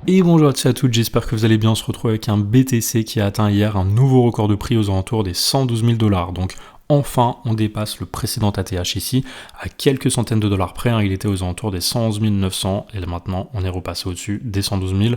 Et bonjour à tous et à toutes, j'espère que vous allez bien. On se retrouve avec un BTC qui a atteint hier un nouveau record de prix aux alentours des 112 000 $. Donc enfin, on dépasse le précédent ATH ici à quelques centaines de dollars près. Il était aux alentours des 111 900 et là, maintenant on est repassé au-dessus des 112 000.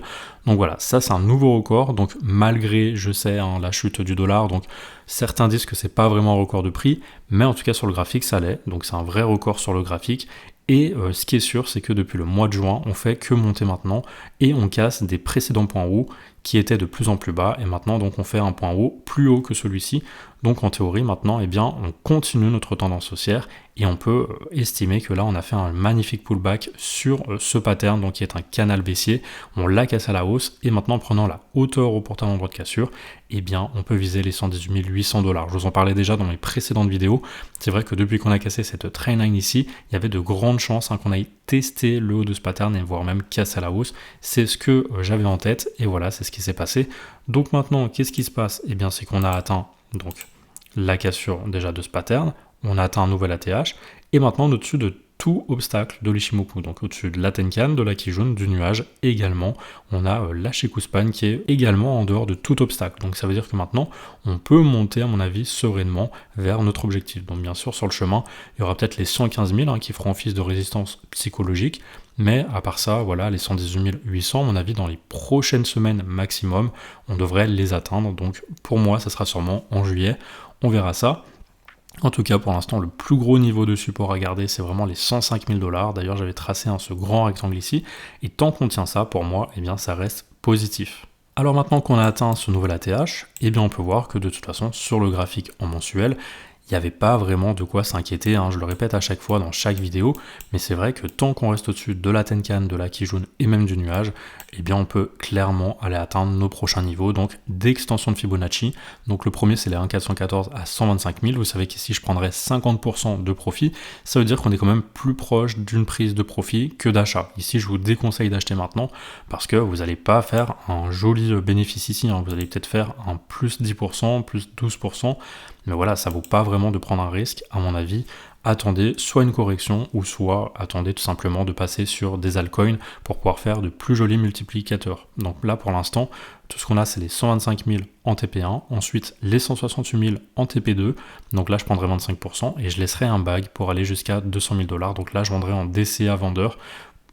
Donc voilà, ça c'est un nouveau record. Donc malgré, je sais, la chute du dollar, donc certains disent que c'est pas vraiment un record de prix, mais en tout cas sur le graphique ça l'est. Donc c'est un vrai record sur le graphique. Et ce qui est sûr, c'est que depuis le mois de juin, on fait que monter maintenant et on casse des précédents points hauts qui étaient de plus en plus bas. Et maintenant, donc, on fait un point haut plus haut que celui-ci. Donc en théorie, maintenant, eh bien, on continue notre tendance haussière et on peut estimer que là, on a fait un magnifique pullback sur ce pattern, donc qui est un canal baissier. On l'a cassé à la hausse et maintenant, en prenant la hauteur au portail endroit de cassure, eh bien, on peut viser les 118 800 $. Je vous en parlais déjà dans mes précédentes vidéos. C'est vrai que depuis qu'on a cassé cette trendline ici, il y avait de grandes chances qu'on aille tester le haut de ce pattern et voire même casser à la hausse. C'est ce que j'avais en tête et voilà, c'est ce qui s'est passé. Donc maintenant, qu'est-ce qui se passe? Eh bien, c'est qu'on a atteint donc la cassure déjà de ce pattern, on a atteint un nouvel ATH et maintenant au-dessus de tout obstacle de l'Ishimoku, donc au-dessus de la Tenkan, de la Kijun, du nuage également, on a la Shikuspan qui est également en dehors de tout obstacle. Donc ça veut dire que maintenant, on peut monter à mon avis sereinement vers notre objectif. Donc bien sûr, sur le chemin, il y aura peut-être les 115 000 qui feront office de résistance psychologique, mais à part ça, voilà, les 118 800, à mon avis, dans les prochaines semaines maximum, on devrait les atteindre. Donc pour moi, ça sera sûrement en juillet, on verra ça. En tout cas, pour l'instant, le plus gros niveau de support à garder, c'est vraiment les 105 000 $. D'ailleurs, j'avais tracé ce grand rectangle ici. Et tant qu'on tient ça, pour moi, eh bien, ça reste positif. Alors maintenant qu'on a atteint ce nouvel ATH, eh bien, on peut voir que de toute façon, sur le graphique en mensuel, il n'y avait pas vraiment de quoi s'inquiéter, je le répète à chaque fois dans chaque vidéo, mais c'est vrai que tant qu'on reste au-dessus de la Tenkan, de la Kijun et même du nuage, eh bien on peut clairement aller atteindre nos prochains niveaux, donc d'extension de Fibonacci. Donc le premier c'est les 1,414 à 125 000, vous savez qu'ici je prendrai 50% de profit, ça veut dire qu'on est quand même plus proche d'une prise de profit que d'achat. Ici je vous déconseille d'acheter maintenant, parce que vous n'allez pas faire un joli bénéfice ici, vous allez peut-être faire un plus 10%, plus 12%, mais voilà, ça vaut pas vraiment de prendre un risque, à mon avis. Attendez soit une correction, ou soit attendez tout simplement de passer sur des altcoins pour pouvoir faire de plus jolis multiplicateurs. Donc là, pour l'instant, tout ce qu'on a, c'est les 125 000 en TP1, ensuite les 168 000 en TP2. Donc là, je prendrai 25% et je laisserai un bag pour aller jusqu'à 200 000 $. Donc là, je vendrai en DCA vendeur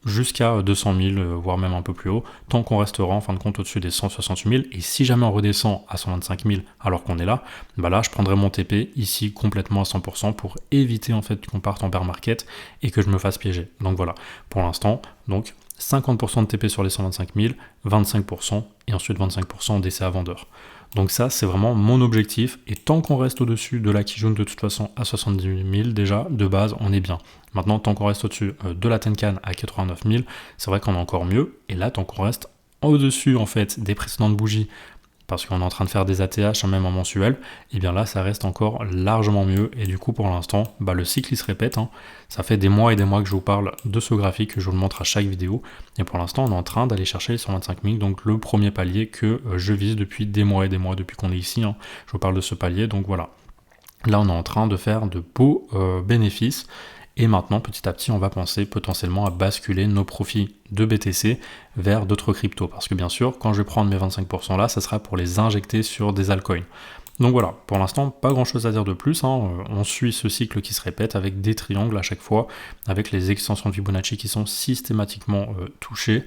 jusqu'à 200 000, voire même un peu plus haut, tant qu'on restera en fin de compte au-dessus des 168 000. Et si jamais on redescend à 125 000 alors qu'on est là, là je prendrai mon TP ici complètement à 100% pour éviter en fait qu'on parte en bear market et que je me fasse piéger. Donc voilà, pour l'instant, donc 50% de TP sur les 125 000, 25% et ensuite 25% en DCA vendeur. Donc ça, c'est vraiment mon objectif. Et tant qu'on reste au-dessus de la Kijun, de toute façon, à 78 000, déjà, de base, on est bien. Maintenant, tant qu'on reste au-dessus de la Tenkan à 89 000, c'est vrai qu'on est encore mieux. Et là, tant qu'on reste au-dessus, en fait, des précédentes bougies, parce qu'on est en train de faire des ATH, même en mensuel, et bien là, ça reste encore largement mieux. Et du coup, pour l'instant, le cycle, il se répète. Ça fait des mois et des mois que je vous parle de ce graphique, que je vous le montre à chaque vidéo. Et pour l'instant, on est en train d'aller chercher les 125 000, donc le premier palier que je vise depuis des mois et des mois, depuis qu'on est ici. Je vous parle de ce palier, donc voilà. Là, on est en train de faire de beaux bénéfices. Et maintenant, petit à petit, on va penser potentiellement à basculer nos profits de BTC vers d'autres cryptos. Parce que bien sûr, quand je vais prendre mes 25% là, ça sera pour les injecter sur des altcoins. Donc voilà, pour l'instant, pas grand chose à dire de plus. On suit ce cycle qui se répète avec des triangles à chaque fois, avec les extensions de Fibonacci qui sont systématiquement touchées.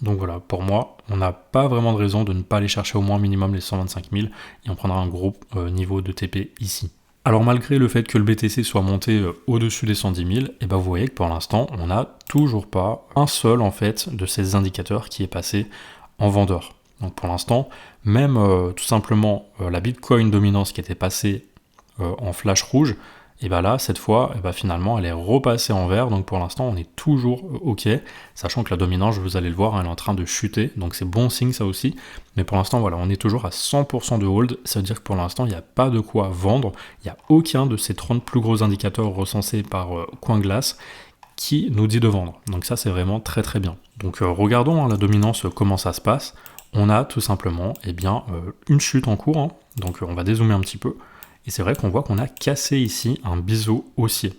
Donc voilà, pour moi, on n'a pas vraiment de raison de ne pas aller chercher au moins minimum les 125 000 et on prendra un gros niveau de TP ici. Alors malgré le fait que le BTC soit monté au-dessus des 110 000, vous voyez que pour l'instant, on n'a toujours pas un seul en fait de ces indicateurs qui est passé en vendeur. Donc pour l'instant, même tout simplement la Bitcoin dominance qui était passée en flash rouge, et là, cette fois, finalement, elle est repassée en vert, donc pour l'instant, on est toujours OK, sachant que la dominance, vous allez le voir, elle est en train de chuter, donc c'est bon signe ça aussi, mais pour l'instant, voilà, on est toujours à 100% de hold, ça veut dire que pour l'instant, il n'y a pas de quoi vendre, il n'y a aucun de ces 30 plus gros indicateurs recensés par CoinGlass qui nous dit de vendre, donc ça, c'est vraiment très très bien. Donc regardons la dominance, comment ça se passe. On a tout simplement une chute en cours, donc on va dézoomer un petit peu. Et c'est vrai qu'on voit qu'on a cassé ici un biseau haussier.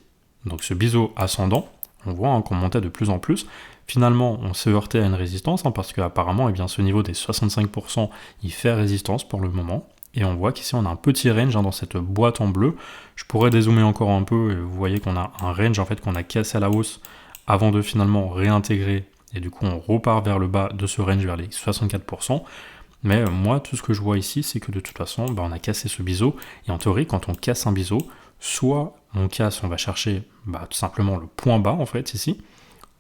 Donc ce biseau ascendant, on voit qu'on montait de plus en plus, Finalement, on s'est heurté à une résistance, parce qu'apparemment, ce niveau des 65%, il fait résistance pour le moment. Et on voit qu'ici, on a un petit range dans cette boîte en bleu. Je pourrais dézoomer encore un peu, et vous voyez qu'on a un range en fait qu'on a cassé à la hausse avant de finalement réintégrer. Et du coup, on repart vers le bas de ce range, vers les 64%. Mais moi, tout ce que je vois ici, c'est que de toute façon, on a cassé ce biseau. Et en théorie, quand on casse un biseau, soit on va chercher tout simplement le point bas, en fait, ici,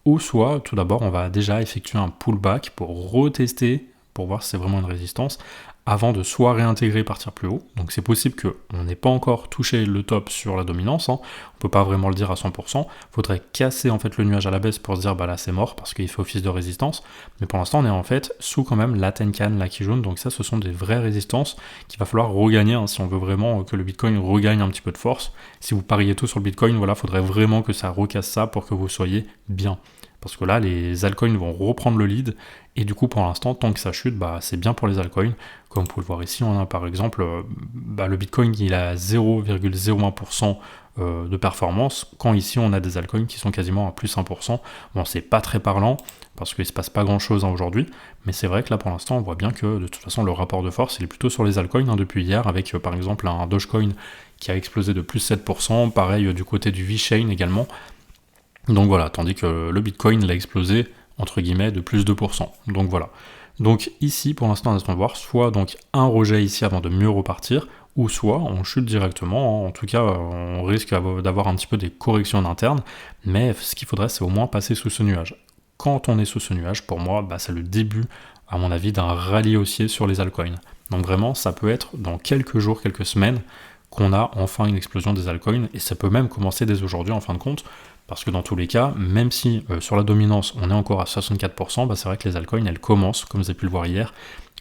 ou soit, tout d'abord, on va déjà effectuer un pullback pour retester, pour voir si c'est vraiment une résistance, avant de soit réintégrer et partir plus haut. Donc c'est possible qu'on n'ait pas encore touché le top sur la dominance, on peut pas vraiment le dire à 100%, faudrait casser en fait le nuage à la baisse pour se dire là c'est mort parce qu'il fait office de résistance, mais pour l'instant on est en fait sous quand même la Tenkan, la Kijun, donc ça ce sont des vraies résistances qu'il va falloir regagner si on veut vraiment que le Bitcoin regagne un petit peu de force. Si vous pariez tout sur le Bitcoin, faudrait vraiment que ça recasse ça pour que vous soyez bien. Parce que là, les altcoins vont reprendre le lead, et du coup, pour l'instant, tant que ça chute, c'est bien pour les altcoins. Comme vous pouvez le voir ici, on a par exemple, le Bitcoin, il a 0,01% de performance, quand ici, on a des altcoins qui sont quasiment à plus 1%. Bon, c'est pas très parlant, parce qu'il ne se passe pas grand-chose aujourd'hui, mais c'est vrai que là, pour l'instant, on voit bien que, de toute façon, le rapport de force, il est plutôt sur les altcoins, depuis hier, avec, par exemple, un Dogecoin qui a explosé de plus 7%, pareil du côté du VeChain également. Donc voilà, tandis que le Bitcoin l'a explosé, entre guillemets, de plus 2%. Donc voilà. Donc ici, pour l'instant, on attend de voir soit donc un rejet ici avant de mieux repartir, ou soit on chute directement. En tout cas, on risque d'avoir un petit peu des corrections en interne, mais ce qu'il faudrait, c'est au moins passer sous ce nuage. Quand on est sous ce nuage, pour moi, c'est le début, à mon avis, d'un rallye haussier sur les altcoins. Donc vraiment, ça peut être dans quelques jours, quelques semaines, qu'on a enfin une explosion des altcoins, et ça peut même commencer dès aujourd'hui en fin de compte, parce que dans tous les cas, même si sur la dominance on est encore à 64%, c'est vrai que les altcoins elles commencent, comme vous avez pu le voir hier,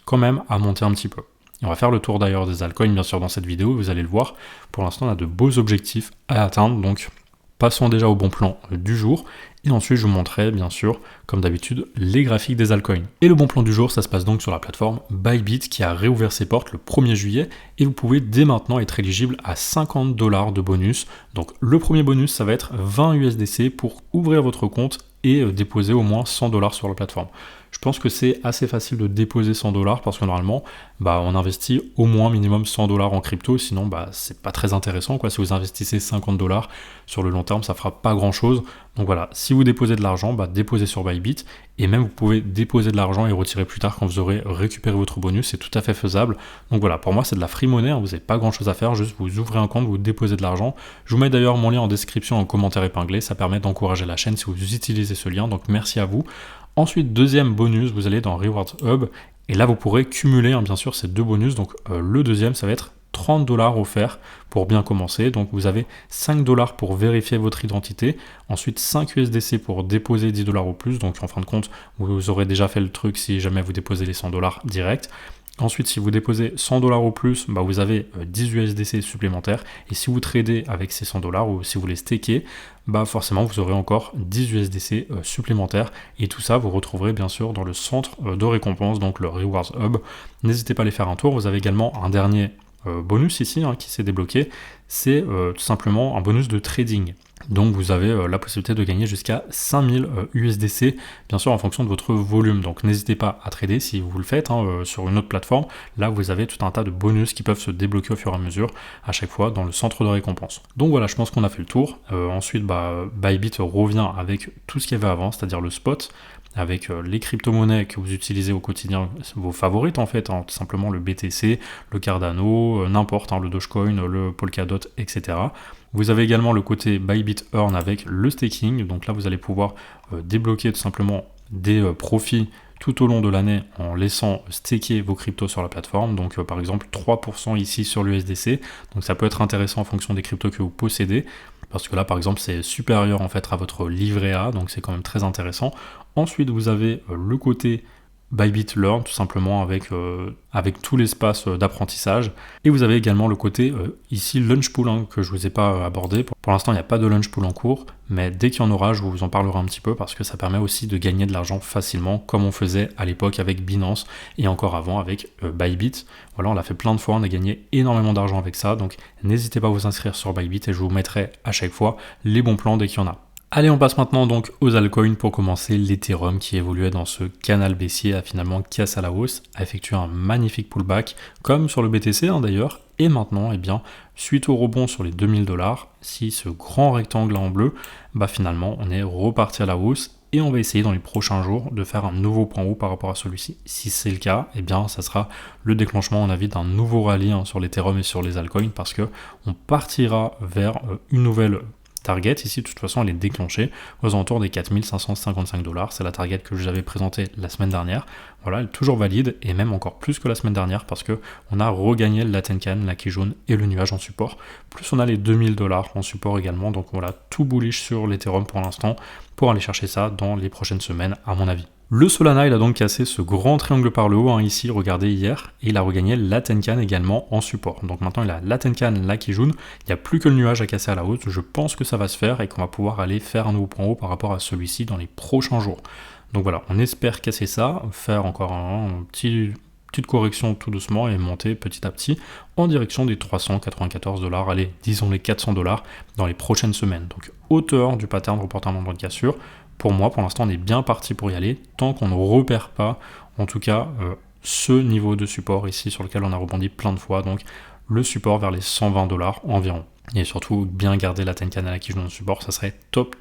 quand même à monter un petit peu. Et on va faire le tour d'ailleurs des altcoins bien sûr dans cette vidéo, vous allez le voir, pour l'instant on a de beaux objectifs à atteindre, donc passons déjà au bon plan du jour, et ensuite je vous montrerai bien sûr, comme d'habitude, les graphiques des altcoins. Et le bon plan du jour, ça se passe donc sur la plateforme Bybit qui a réouvert ses portes le 1er juillet, et vous pouvez dès maintenant être éligible à 50$ de bonus. Donc le premier bonus, ça va être 20 USDC pour ouvrir votre compte et déposer au moins 100$ sur la plateforme. Je pense que c'est assez facile de déposer 100$ parce que normalement, on investit au moins minimum 100$ en crypto, sinon c'est pas très intéressant quoi. Si vous investissez 50$ sur le long terme, ça fera pas grand chose. Donc voilà, si vous déposez de l'argent, déposez sur Bybit, et même vous pouvez déposer de l'argent et retirer plus tard quand vous aurez récupéré votre bonus, c'est tout à fait faisable. Donc voilà, pour moi c'est de la free money, vous n'avez pas grand chose à faire, juste vous ouvrez un compte, vous déposez de l'argent. Je vous mets d'ailleurs mon lien en description, en commentaire épinglé, ça permet d'encourager la chaîne si vous utilisez ce lien, donc merci à vous. Ensuite, deuxième bonus, vous allez dans Rewards Hub, et là vous pourrez cumuler bien sûr ces deux bonus. Donc le deuxième, ça va être 30$ offerts pour bien commencer. Donc vous avez 5$ pour vérifier votre identité, ensuite 5 USDC pour déposer 10$ au plus, donc en fin de compte vous aurez déjà fait le truc si jamais vous déposez les 100$ direct. Ensuite, si vous déposez 100$ au plus, vous avez 10 USDC supplémentaires. Et si vous tradez avec ces 100$ ou si vous les stakez, forcément vous aurez encore 10 USDC supplémentaires. Et tout ça, vous retrouverez bien sûr dans le centre de récompense, donc le Rewards Hub. N'hésitez pas à aller faire un tour. Vous avez également un dernier bonus ici qui s'est débloqué. C'est tout simplement un bonus de trading. Donc vous avez la possibilité de gagner jusqu'à 5000 USDC, bien sûr en fonction de votre volume. Donc n'hésitez pas à trader si vous le faites sur une autre plateforme. Là vous avez tout un tas de bonus qui peuvent se débloquer au fur et à mesure à chaque fois dans le centre de récompense. Donc voilà, je pense qu'on a fait le tour. Ensuite Bybit revient avec tout ce qu'il y avait avant, c'est-à-dire le spot, avec les crypto-monnaies que vous utilisez au quotidien, vos favorites en fait, tout simplement le BTC, le Cardano, n'importe, le Dogecoin, le Polkadot, etc. Vous avez également le côté Bybit Earn avec le staking, donc là vous allez pouvoir débloquer tout simplement des profits tout au long de l'année en laissant staker vos cryptos sur la plateforme, donc par exemple 3% ici sur l'USDC, donc ça peut être intéressant en fonction des cryptos que vous possédez, parce que là par exemple c'est supérieur en fait à votre livret A, donc c'est quand même très intéressant. Ensuite vous avez le côté Bybit Learn, tout simplement avec tout l'espace d'apprentissage. Et vous avez également le côté ici Launch Pool que je ne vous ai pas abordé. Pour l'instant, il n'y a pas de Launch Pool en cours, mais dès qu'il y en aura, je vous en parlerai un petit peu parce que ça permet aussi de gagner de l'argent facilement, comme on faisait à l'époque avec Binance et encore avant avec Bybit. Voilà, on l'a fait plein de fois, on a gagné énormément d'argent avec ça. Donc n'hésitez pas à vous inscrire sur Bybit et je vous mettrai à chaque fois les bons plans dès qu'il y en a. Allez, on passe maintenant donc aux altcoins pour commencer. L'Ethereum qui évoluait dans ce canal baissier a finalement cassé à la hausse, a effectué un magnifique pullback, comme sur le BTC d'ailleurs. Et maintenant, eh bien, suite au rebond sur les 2000$, si ce grand rectangle en bleu, finalement, on est reparti à la hausse. Et on va essayer dans les prochains jours de faire un nouveau point haut par rapport à celui-ci. Si c'est le cas, eh bien, ça sera le déclenchement, on a vu, d'un nouveau rallye sur l'Ethereum et sur les altcoins, parce que on partira vers une nouvelle target. Ici, de toute façon, elle est déclenchée aux alentours des 4555$. C'est la target que j'avais présentée la semaine dernière. Voilà, elle est toujours valide, et même encore plus que la semaine dernière, parce que on a regagné la Tenkan, la Kijun et le nuage en support. Plus on a les 2000$ en support également. Donc voilà, tout bullish sur l'Ethereum pour l'instant, pour aller chercher ça dans les prochaines semaines, à mon avis. Le Solana, il a donc cassé ce grand triangle par le haut, ici, regardez hier, et il a regagné la Tenkan également en support. Donc maintenant, il a la Tenkan, la Kijun, il n'y a plus que le nuage à casser à la hausse. Je pense que ça va se faire et qu'on va pouvoir aller faire un nouveau point haut par rapport à celui-ci dans les prochains jours. Donc voilà, on espère casser ça, faire encore un petite correction tout doucement et monter petit à petit en direction des 394$, allez, disons les 400$ dans les prochaines semaines. Donc hauteur du pattern reportant un endroit de cassure. Pour moi, pour l'instant, on est bien parti pour y aller, tant qu'on ne repère pas, en tout cas, ce niveau de support ici sur lequel on a rebondi plein de fois, donc le support vers les 120$ environ. Et surtout, bien garder la Tenkan à la Kijun en support, ça serait top,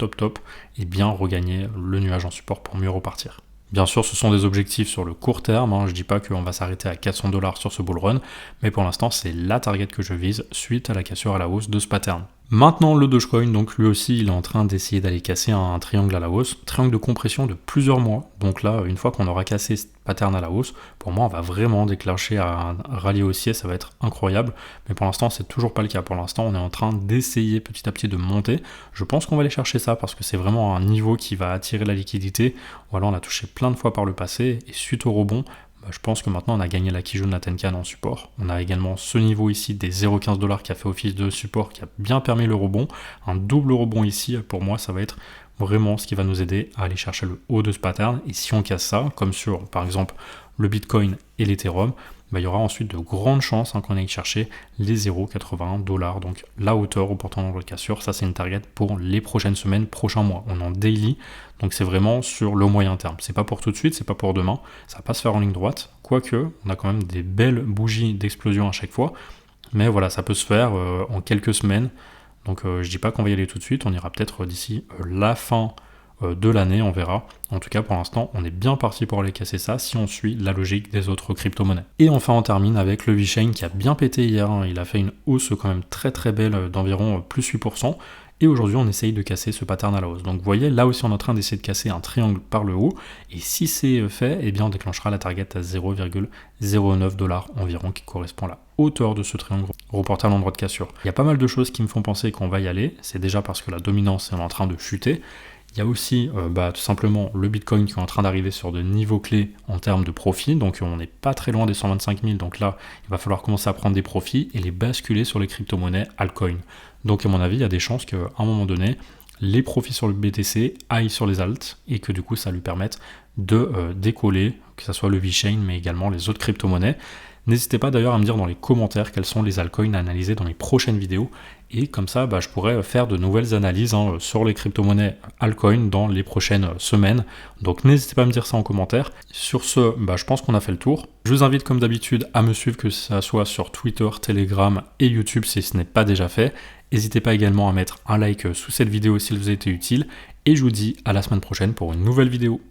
et bien regagner le nuage en support pour mieux repartir. Bien sûr, ce sont des objectifs sur le court terme, je ne dis pas qu'on va s'arrêter à 400$ sur ce bull run, mais pour l'instant, c'est la target que je vise suite à la cassure à la hausse de ce pattern. Maintenant, le Dogecoin, donc lui aussi, il est en train d'essayer d'aller casser un triangle à la hausse, triangle de compression de plusieurs mois. Donc là, une fois qu'on aura cassé ce pattern à la hausse, pour moi, on va vraiment déclencher un rallye haussier, ça va être incroyable. Mais pour l'instant, c'est toujours pas le cas. Pour l'instant, on est en train d'essayer petit à petit de monter. Je pense qu'on va aller chercher ça parce que c'est vraiment un niveau qui va attirer la liquidité. Voilà, on a touché plein de fois par le passé et suite au rebond, je pense que maintenant on a gagné la Kijun, la Tenkan en support. On a également ce niveau ici des 0,15$ qui a fait office de support, qui a bien permis le rebond. Un double rebond ici, pour moi, ça va être vraiment ce qui va nous aider à aller chercher le haut de ce pattern. Et si on casse ça, comme sur par exemple le Bitcoin et l'Ethereum, il y aura ensuite de grandes chances qu'on aille chercher les 0,81$. Donc la hauteur au portant d'endroit de cassure, ça c'est une target pour les prochaines semaines, prochains mois. On est en daily, donc c'est vraiment sur le moyen terme. C'est pas pour tout de suite, c'est pas pour demain, ça va pas se faire en ligne droite. Quoique, on a quand même des belles bougies d'explosion à chaque fois. Mais voilà, ça peut se faire en quelques semaines. Donc je dis pas qu'on va y aller tout de suite, on ira peut-être d'ici la fin de l'année, on verra. En tout cas, pour l'instant, on est bien parti pour aller casser ça si on suit la logique des autres crypto-monnaies. Et enfin, on termine avec le VeChain qui a bien pété hier. Il a fait une hausse quand même très belle d'environ plus 8%. Et aujourd'hui, on essaye de casser ce pattern à la hausse. Donc vous voyez, là aussi, on est en train d'essayer de casser un triangle par le haut. Et si c'est fait, eh bien, on déclenchera la target à 0,09$ environ, qui correspond à la hauteur de ce triangle reporté à l'endroit de cassure. Il y a pas mal de choses qui me font penser qu'on va y aller. C'est déjà parce que la dominance est en train de chuter. Il y a aussi tout simplement le Bitcoin qui est en train d'arriver sur de niveaux clés en termes de profit, donc on n'est pas très loin des 125 000, donc là il va falloir commencer à prendre des profits et les basculer sur les crypto-monnaies altcoin. Donc à mon avis il y a des chances qu'à un moment donné, les profits sur le BTC aillent sur les alts et que du coup ça lui permette de décoller, que ce soit le VeChain mais également les autres crypto-monnaies. N'hésitez pas d'ailleurs à me dire dans les commentaires quels sont les altcoins à analyser dans les prochaines vidéos. Et comme ça, je pourrais faire de nouvelles analyses sur les crypto-monnaies altcoins dans les prochaines semaines. Donc n'hésitez pas à me dire ça en commentaire. Sur ce, je pense qu'on a fait le tour. Je vous invite comme d'habitude à me suivre, que ça soit sur Twitter, Telegram et YouTube si ce n'est pas déjà fait. N'hésitez pas également à mettre un like sous cette vidéo s'il vous a été utile. Et je vous dis à la semaine prochaine pour une nouvelle vidéo.